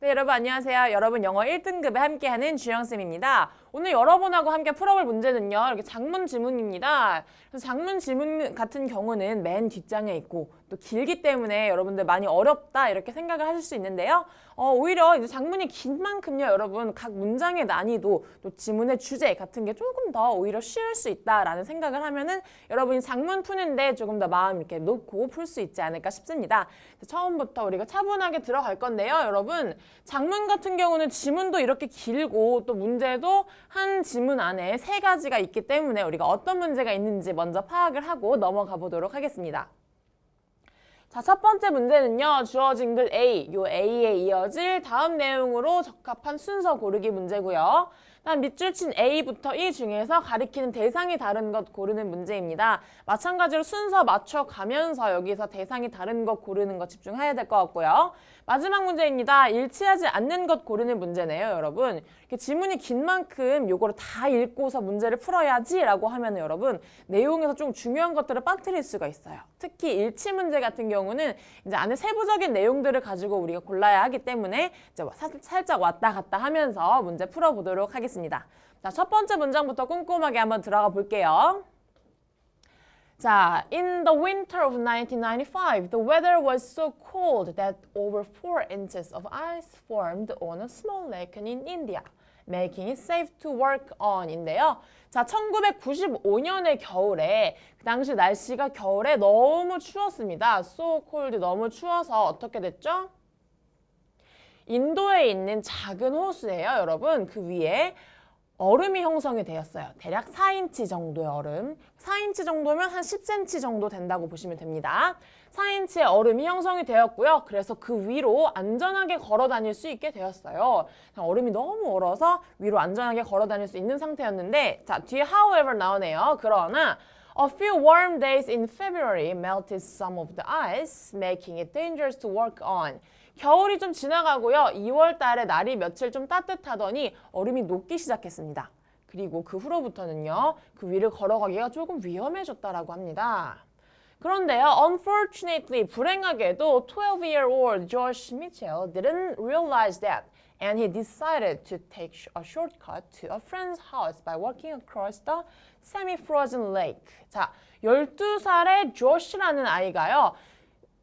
네, 여러분 안녕하세요. 여러분 영어 1등급에 함께하는 주영쌤입니다. 오늘 여러분하고 함께 풀어볼 문제는요. 이렇게 장문 지문입니다. 그래서 장문 지문 같은 경우는 맨 뒷장에 있고 또 길기 때문에 여러분들 많이 어렵다 이렇게 생각을 하실 수 있는데요. 오히려 이제 장문이 긴 만큼요. 여러분 각 문장의 난이도 또 지문의 주제 같은 게 조금 더 오히려 쉬울 수 있다라는 생각을 하면은 여러분이 장문 푸는데 조금 더 마음 이렇게 놓고 풀 수 있지 않을까 싶습니다. 처음부터 우리가 차분하게 들어갈 건데요. 여러분 장문 같은 경우는 지문도 이렇게 길고 또 문제도 한 지문 안에 3가지가 있기 때문에 우리가 어떤 문제가 있는지 먼저 파악을 하고 넘어가 보도록 하겠습니다. 자, 첫 번째 문제는요. 주어진 글 A, 요 A에 이어질 다음 내용으로 적합한 순서 고르기 문제고요. 다음 밑줄 친 A부터 E 중에서 가리키는 대상이 다른 것 고르는 문제입니다. 마찬가지로 순서 맞춰가면서 여기서 대상이 다른 것 고르는 것 집중해야 될 것 같고요. 마지막 문제입니다. 일치하지 않는 것 고르는 문제네요, 여러분. 이렇게 지문이 긴 만큼 요거를 다 읽고서 문제를 풀어야지 라고 하면 여러분 내용에서 좀 중요한 것들을 빠뜨릴 수가 있어요. 특히 일치 문제 같은 경우는 이제 안에 세부적인 내용들을 가지고 우리가 골라야 하기 때문에 이제 살짝 왔다 갔다 하면서 문제 풀어보도록 하겠습니다. 자, 첫 번째 문장부터 꼼꼼하게 한번 들어가 볼게요. 자, in the winter of 1995, the weather was so cold that over 4 inches of ice formed on a small lake in India, making it safe to work on 인데요. 자, 1995년의 겨울에 그 당시 날씨가 겨울에 너무 추웠습니다. So cold, 너무 추워서 어떻게 됐죠? 인도에 있는 작은 호수예요, 여러분. 그 위에 얼음이 형성이 되었어요. 대략 4인치 정도의 얼음. 4인치 정도면 한 10cm 정도 된다고 보시면 됩니다. 4인치의 얼음이 형성이 되었고요. 그래서 그 위로 안전하게 걸어 다닐 수 있게 되었어요. 얼음이 너무 얼어서 위로 안전하게 걸어 다닐 수 있는 상태였는데, 자, 뒤에 however 나오네요. 그러나 A few warm days in February melted some of the ice, making it dangerous to work on. 겨울이 좀 지나가고요. 2월 달에 날이 며칠 좀 따뜻하더니 얼음이 녹기 시작했습니다. 그리고 그 후로부터는요. 그 위를 걸어가기가 조금 위험해졌다라고 합니다. 그런데요. Unfortunately, 불행하게도 12-year-old Josh Mitchell didn't realize that. And he decided to take a shortcut to a friend's house by walking across the semi-frozen lake. 자, 12살의 조시라는 아이가요.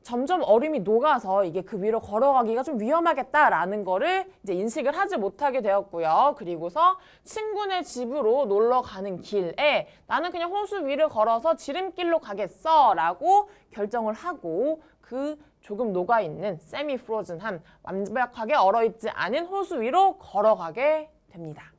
점점 얼음이 녹아서 이게 그 위로 걸어가기가 좀 위험하겠다라는 거를 이제 인식을 하지 못하게 되었고요. 그리고서 친구네 집으로 놀러 가는 길에 나는 그냥 호수 위를 걸어서 지름길로 가겠어 라고 결정을 하고 그 조금 녹아있는 세미 프로즌한 완벽하게 얼어있지 않은 호수 위로 걸어가게 됩니다.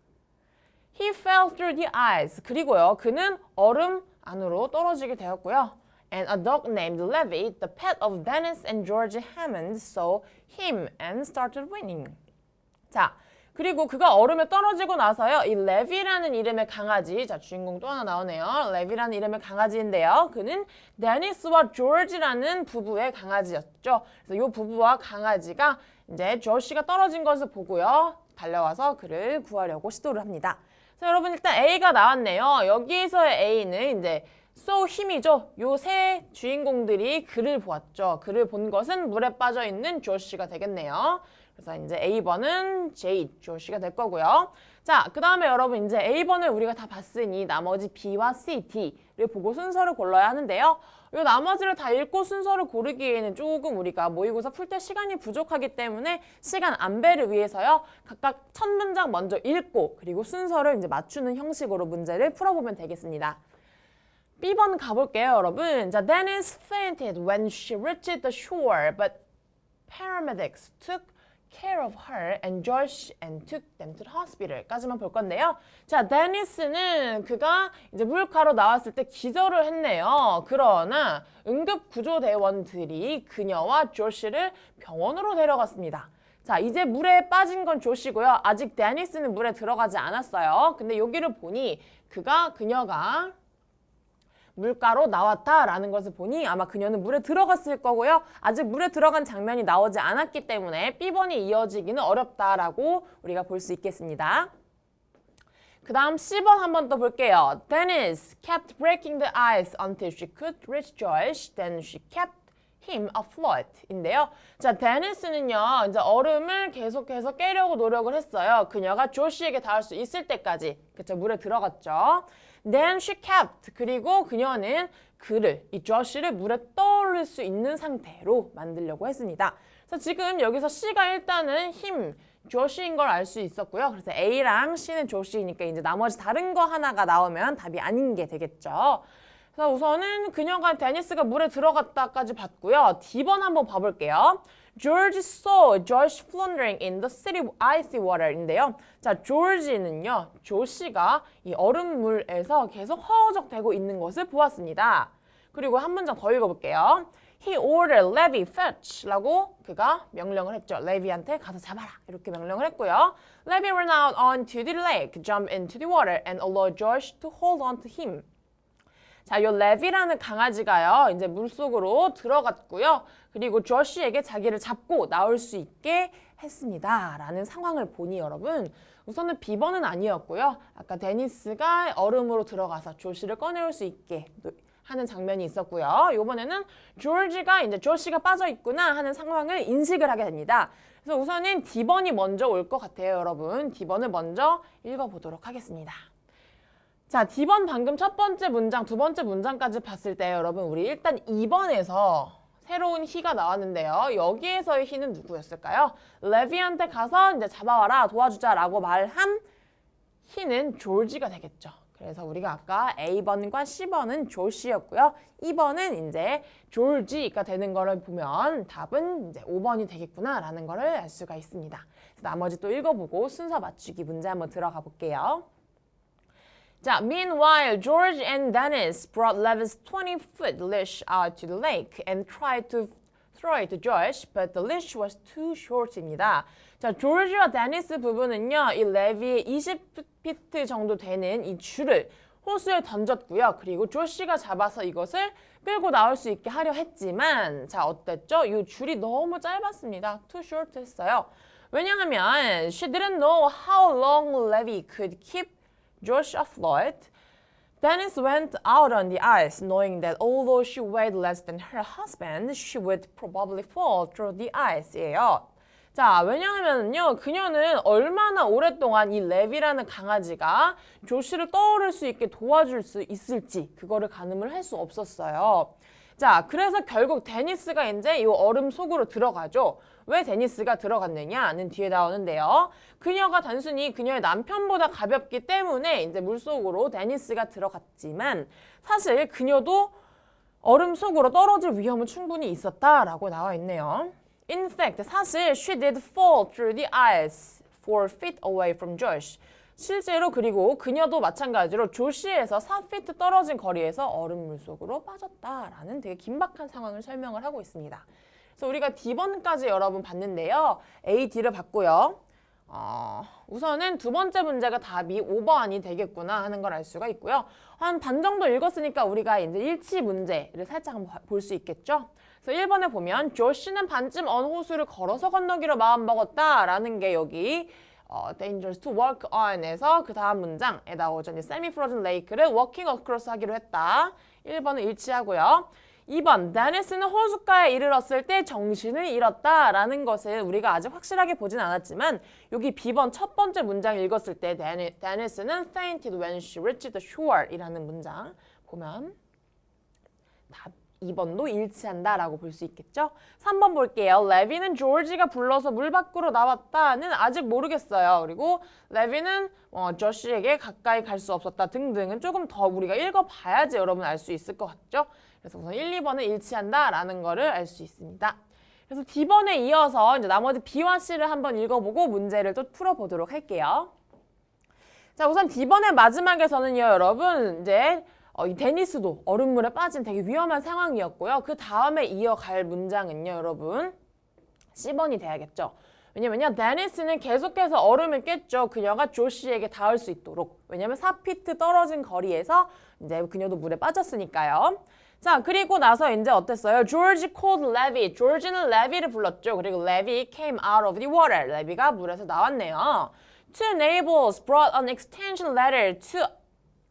He fell through the ice. 그리고요. 그는 얼음 안으로 떨어지게 되었고요. And a dog named Levi, the pet of Dennis and George Hammond, saw him and started winning. 자, 그리고 그가 얼음에 떨어지고 나서요. 이 레비라는 이름의 강아지, 자 주인공 또 하나 나오네요. 레비라는 이름의 강아지인데요. 그는 데니스와 조지라는 부부의 강아지였죠. 그래서 이 부부와 강아지가 이제 조시가 떨어진 것을 보고요. 달려와서 그를 구하려고 시도를 합니다. 그래서 여러분 일단 A가 나왔네요. 여기에서의 A는 이제 so 힘이죠. 요 세 주인공들이 그를 보았죠. 그를 본 것은 물에 빠져 있는 조시가 되겠네요. 그래서 이제 A번은 J, 조시가 될 거고요. 자, 그 다음에 여러분 이제 A번을 우리가 다 봤으니 나머지 B와 C, D를 보고 순서를 골라야 하는데요. 요 나머지를 다 읽고 순서를 고르기에는 조금 우리가 모의고사 풀 때 시간이 부족하기 때문에 시간 안배를 위해서요. 각각 첫 문장 먼저 읽고 그리고 순서를 이제 맞추는 형식으로 문제를 풀어보면 되겠습니다. B번 가볼게요, 여러분. 자, Dennis fainted when she reached the shore, but paramedics took care of her and Josh and took them to the hospital.까지만 볼 건데요. 자, 데니스는 그가 이제 물가로 나왔을 때 기절을 했네요. 그러나 응급구조대원들이 그녀와 조시를 병원으로 데려갔습니다. 자, 이제 물에 빠진 건 조시고요. 아직 데니스는 물에 들어가지 않았어요. 근데 여기를 보니 그녀가 물가로 나왔다라는 것을 보니 아마 그녀는 물에 들어갔을 거고요. 아직 물에 들어간 장면이 나오지 않았기 때문에 B번이 이어지기는 어렵다라고 우리가 볼 수 있겠습니다. 그 다음 C번 한번 더 볼게요. Dennis kept breaking the ice until she could reach Josh. Then she kept him afloat인데요. 자, 데니스는요, 이제 얼음을 계속해서 깨려고 노력을 했어요. 그녀가 조시에게 닿을 수 있을 때까지. 그쵸, 물에 들어갔죠. Then she kept. 그리고 그녀는 그를, 이 조시를 물에 떠올릴 수 있는 상태로 만들려고 했습니다. 그래서 지금 여기서 C가 일단은 him, 조시인 걸 알 수 있었고요. 그래서 A랑 C는 조시이니까 이제 나머지 다른 거 하나가 나오면 답이 아닌 게 되겠죠. 그래서 우선은 그녀가 데니스가 물에 들어갔다까지 봤고요. D번 한번 봐볼게요. George saw Josh floundering in the city icy water인데요. 자, 조지는요, 조시가 이 얼음물에서 계속 허우적대고 있는 것을 보았습니다. 그리고 한 문장 더 읽어볼게요. He ordered Levi fetch라고 그가 명령을 했죠. 레비한테 가서 잡아라 이렇게 명령을 했고요. Levi ran out onto the lake, jumped into the water, and allowed Josh to hold on to him. 자, 요 레비라는 강아지가요, 이제 물속으로 들어갔고요. 그리고 조시에게 자기를 잡고 나올 수 있게 했습니다. 라는 상황을 보니 여러분, 우선은 B번은 아니었고요. 아까 데니스가 얼음으로 들어가서 조시를 꺼내올 수 있게 하는 장면이 있었고요. 이번에는 조지가 이제 조시가 빠져 있구나 하는 상황을 인식을 하게 됩니다. 그래서 우선은 D번이 먼저 올 것 같아요, 여러분. D번을 먼저 읽어보도록 하겠습니다. 자, D번 방금 첫 번째 문장, 두 번째 문장까지 봤을 때 여러분, 우리 일단 2번에서 새로운 he가 나왔는데요. 여기에서의 he는 누구였을까요? 레비한테 가서 이제 잡아와라, 도와주자라고 말한 he는 조지가 되겠죠. 그래서 우리가 아까 A번과 C번은 조시였고요. 2번은 이제 조지가 되는 거를 보면 답은 이제 5번이 되겠구나라는 거를 알 수가 있습니다. 그래서 나머지 또 읽어보고 순서 맞추기 문제 한번 들어가 볼게요. 자, meanwhile, George and Dennis brought Levi's 20-foot leash out to the lake and tried to throw it to Josh, but the leash was too short입니다. 자, 조지와 데니스 부부는요, 이 레비의 20피트 정도 되는 이 줄을 호수에 던졌고요. 그리고 조시가 잡아서 이것을 끌고 나올 수 있게 하려 했지만, 자, 어땠죠? 이 줄이 너무 짧았습니다. too short 했어요. 왜냐하면 she didn't know how long Levi could keep Josh afloat. Dennis went out on the ice, knowing that although she weighed less than her husband, she would probably fall through the ice예요. 자, 왜냐하면요, 그녀는 얼마나 오랫동안 이 레비라는 강아지가 조시를 떠오를 수 있게 도와줄 수 있을지 그거를 가늠을 할 수 없었어요. 자, 그래서 결국 데니스가 이제 이 얼음 속으로 들어가죠. 왜 데니스가 들어갔느냐는 뒤에 나오는데요. 그녀가 단순히 그녀의 남편보다 가볍기 때문에 이제 물속으로 데니스가 들어갔지만 사실 그녀도 얼음 속으로 떨어질 위험은 충분히 있었다라고 나와 있네요. In fact, 사실 she did fall through the ice 4 feet away from Josh. 실제로 그리고 그녀도 마찬가지로 조시에서 4피트 떨어진 거리에서 얼음물 속으로 빠졌다라는 되게 긴박한 상황을 설명을 하고 있습니다. 그래서 우리가 D번까지 여러분 봤는데요. A, D를 봤고요. 우선은 두 번째 문제가 답이 5번이 되겠구나 하는 걸 알 수가 있고요. 한 반 정도 읽었으니까 우리가 이제 일치 문제를 살짝 한번 볼 수 있겠죠. 그래서 1번에 보면 조시는 반쯤 언 호수를 걸어서 건너기로 마음먹었다라는 게 여기 dangerous to walk on에서 그 다음 문장에 나오죠. semi-frozen lake를 walking across 하기로 했다. 1번은 일치하고요. 2번, 데니스는 호숫가에 이르렀을 때 정신을 잃었다라는 것을 우리가 아직 확실하게 보진 않았지만 여기 B번 첫 번째 문장 읽었을 때 데니스는 fainted when she reached the shore 이라는 문장 보면 답 2번도 일치한다라고 볼 수 있겠죠? 3번 볼게요. 레비는 조지가 불러서 물 밖으로 나왔다는 아직 모르겠어요. 그리고 레비는 조시에게 가까이 갈 수 없었다 등등은 조금 더 우리가 읽어봐야지 여러분 알 수 있을 것 같죠? 그래서 우선 1, 2번은 일치한다라는 거를 알 수 있습니다. 그래서 D번에 이어서 이제 나머지 B와 C를 한번 읽어보고 문제를 또 풀어보도록 할게요. 자, 우선 D번의 마지막에서는요, 여러분 이제 이 데니스도 얼음물에 빠진 되게 위험한 상황이었고요. 그 다음에 이어갈 문장은요, 여러분 C번이 돼야겠죠. 왜냐면요, 데니스는 계속해서 얼음을 깼죠. 그녀가 조시에게 닿을 수 있도록. 왜냐면 4피트 떨어진 거리에서 이제 그녀도 물에 빠졌으니까요. 자, 그리고 나서 이제 어땠어요? George called Levi. 조지는 레비를 불렀죠. 그리고 Levi came out of the water. 레비가 물에서 나왔네요. Two neighbors brought an extension ladder to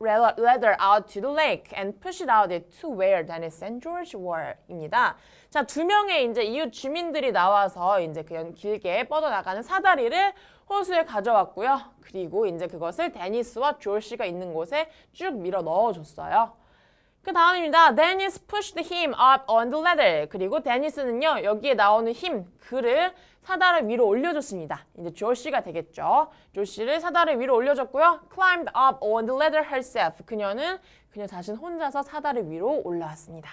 ladder out to the lake and push it out to where Dennis and George were 입니다. 자, 두 명의 이제 이웃 주민들이 나와서 이제 그냥 길게 뻗어나가는 사다리를 호수에 가져왔고요. 그리고 이제 그것을 데니스와 조시가 있는 곳에 쭉 밀어 넣어줬어요. 그 다음입니다. Dennis pushed him up on the ladder. 그리고 데니스는요, 여기에 나오는 그를 사다리 위로 올려줬습니다. 이제 조시가 되겠죠. 조시를 사다리 위로 올려줬고요. Climbed up on the ladder herself. 그녀는 그녀 자신 혼자서 사다리 위로 올라왔습니다.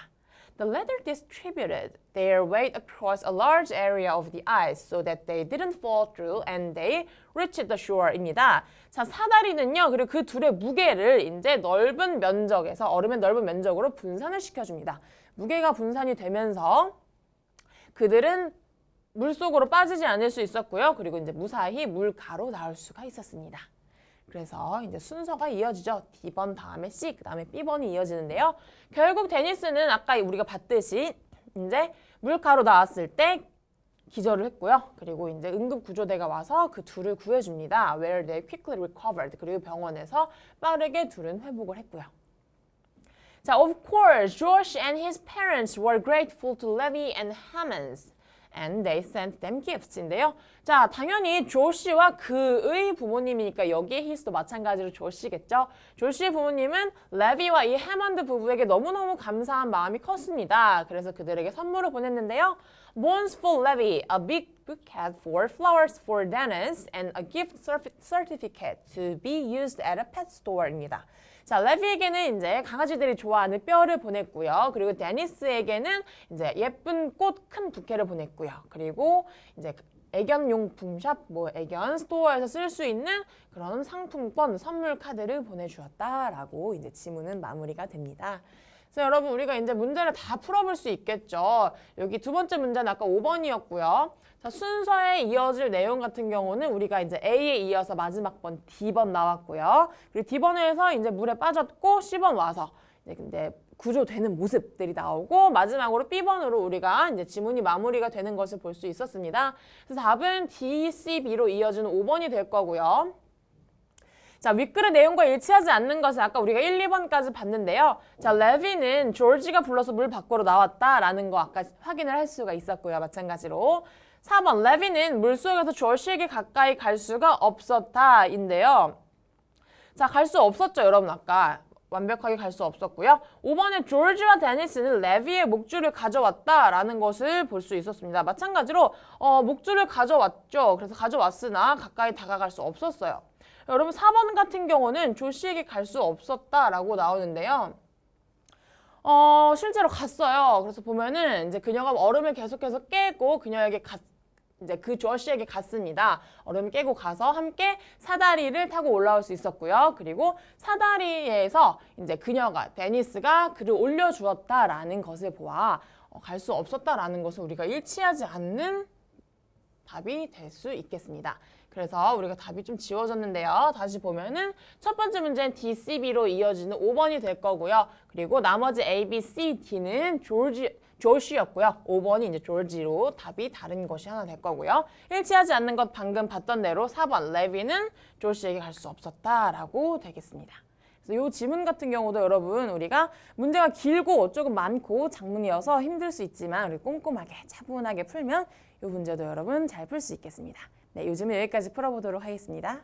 The ladder distributed their weight across a large area of the ice so that they didn't fall through and they reached the shore입니다. 자, 사다리는요, 그리고 그 둘의 무게를 이제 넓은 면적에서 얼음의 넓은 면적으로 분산을 시켜줍니다. 무게가 분산이 되면서 그들은 물속으로 빠지지 않을 수 있었고요. 그리고 이제 무사히 물가로 나올 수가 있었습니다. 그래서 이제 순서가 이어지죠. D번 다음에 C, 그 다음에 B번이 이어지는데요. 결국 데니스는 아까 우리가 봤듯이 이제 물가로 나왔을 때 기절을 했고요. 그리고 이제 응급구조대가 와서 그 둘을 구해줍니다. Where they quickly recovered. 그리고 병원에서 빠르게 둘은 회복을 했고요. 자, of course, Josh and his parents were grateful to Levi and Hammonds. And they sent them gifts인데요. 자, 당연히 조시와 그의 부모님이니까 여기에 his도 마찬가지로 조시겠죠. 조시의 부모님은 레비와 이 해먼드 부부에게 너무너무 감사한 마음이 컸습니다. 그래서 그들에게 선물을 보냈는데요. Bonds for Levi, a big bouquet for flowers for Dennis, and a gift certificate to be used at a pet store입니다. 자, 레비에게는 이제 강아지들이 좋아하는 뼈를 보냈고요. 그리고 데니스에게는 이제 예쁜 꽃 큰 부케를 보냈고요. 그리고 이제 애견 용품샵, 애견 스토어에서 쓸 수 있는 그런 상품권, 선물 카드를 보내주었다라고 이제 지문은 마무리가 됩니다. 그래서 여러분 우리가 이제 문제를 다 풀어볼 수 있겠죠. 여기 두 번째 문제는 아까 5번이었고요. 자, 순서에 이어질 내용 같은 경우는 우리가 이제 A에 이어서 마지막 번 D번 나왔고요. 그리고 D번에서 이제 물에 빠졌고 C번 와서 이제 근데 구조되는 모습들이 나오고 마지막으로 B번으로 우리가 이제 지문이 마무리가 되는 것을 볼 수 있었습니다. 그래서 답은 D, C, B로 이어지는 5번이 될 거고요. 자, 윗글의 내용과 일치하지 않는 것을 아까 우리가 1, 2번까지 봤는데요. 자, 레비는 조지가 불러서 물 밖으로 나왔다라는 거 아까 확인을 할 수가 있었고요. 마찬가지로. 4번, 레비는 물속에서 조시에게 가까이 갈 수가 없었다인데요. 자, 갈 수 없었죠, 여러분 아까. 완벽하게 갈 수 없었고요. 5번에 조지와 데니스는 레비의 목줄을 가져왔다라는 것을 볼 수 있었습니다. 마찬가지로 목줄을 가져왔죠. 그래서 가져왔으나 가까이 다가갈 수 없었어요. 여러분 4번 같은 경우는 조시에게 갈 수 없었다라고 나오는데요. 실제로 갔어요. 그래서 보면은 이제 그녀가 얼음을 계속해서 깨고 그녀에게 이제 그 조시에게 갔습니다. 얼음 깨고 가서 함께 사다리를 타고 올라올 수 있었고요. 그리고 사다리에서 이제 그녀가 데니스가 그를 올려주었다라는 것을 보아 갈 수 없었다라는 것을 우리가 일치하지 않는 답이 될 수 있겠습니다. 그래서 우리가 답이 좀 지워졌는데요. 다시 보면은 첫 번째 문제는 D, C, B로 이어지는 5번이 될 거고요. 그리고 나머지 A, B, C, D는 조시였고요. 5번이 이제 조지로 답이 다른 것이 하나 될 거고요. 일치하지 않는 것 방금 봤던 대로 4번 레비는 조시에게 갈 수 없었다라고 되겠습니다. 그래서 이 지문 같은 경우도 여러분 우리가 문제가 길고 조금 많고 장문이어서 힘들 수 있지만 우리 꼼꼼하게 차분하게 풀면 이 문제도 여러분 잘 풀 수 있겠습니다. 네, 요즘은 여기까지 풀어보도록 하겠습니다.